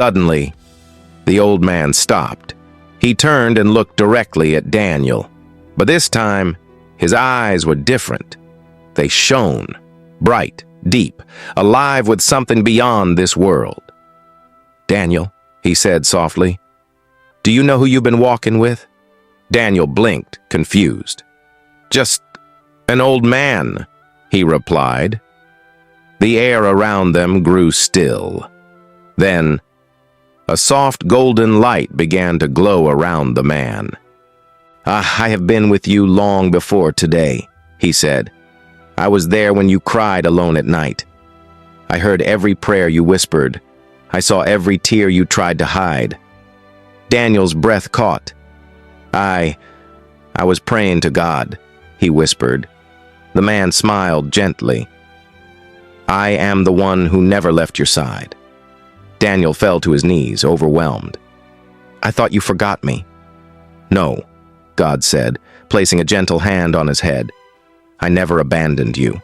Suddenly, the old man stopped. He turned and looked directly at Daniel. But this time, his eyes were different. They shone, bright, deep, alive with something beyond this world. "Daniel," he said softly, "do you know who you've been walking with?" Daniel blinked, confused. "Just an old man," he replied. The air around them grew still. Then, a soft golden light began to glow around the man. "I have been with you long before today," he said. "I was there when you cried alone at night. I heard every prayer you whispered. I saw every tear you tried to hide." Daniel's breath caught. I was praying to God," he whispered. The man smiled gently. "I am the one who never left your side." Daniel fell to his knees, overwhelmed. "I thought you forgot me." "No," God said, placing a gentle hand on his head. "I never abandoned you.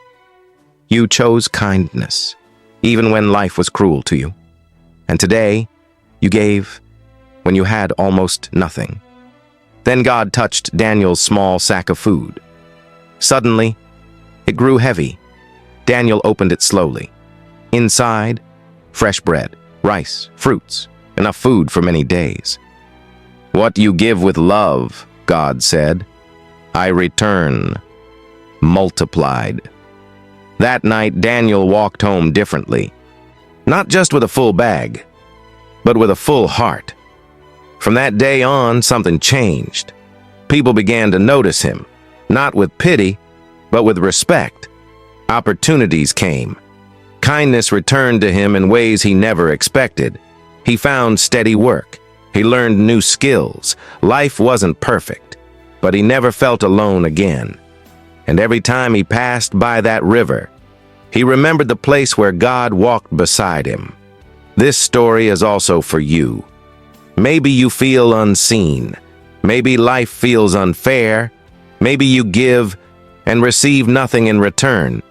You chose kindness, even when life was cruel to you. And today, you gave when you had almost nothing." Then God touched Daniel's small sack of food. Suddenly, it grew heavy. Daniel opened it slowly. Inside, fresh bread, rice, fruits, enough food for many days. "What you give with love," God said, "I return, multiplied." That night, Daniel walked home differently. Not just with a full bag, but with a full heart. From that day on, something changed. People began to notice him, not with pity, but with respect. Opportunities came. Kindness returned to him in ways he never expected. He found steady work. He learned new skills. Life wasn't perfect, but he never felt alone again. And every time he passed by that river, he remembered the place where God walked beside him. This story is also for you. Maybe you feel unseen. Maybe life feels unfair. Maybe you give and receive nothing in return.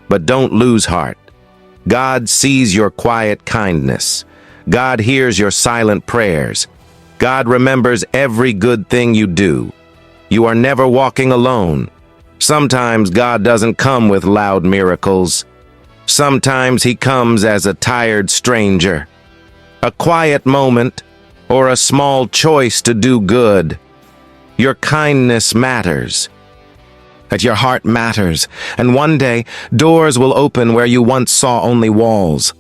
But don't lose heart. God sees your quiet kindness. God hears your silent prayers. God remembers every good thing you do. You are never walking alone. Sometimes God doesn't come with loud miracles. Sometimes he comes as a tired stranger. A quiet moment, or a small choice to do good. Your kindness matters. That your heart matters, and one day, doors will open where you once saw only walls.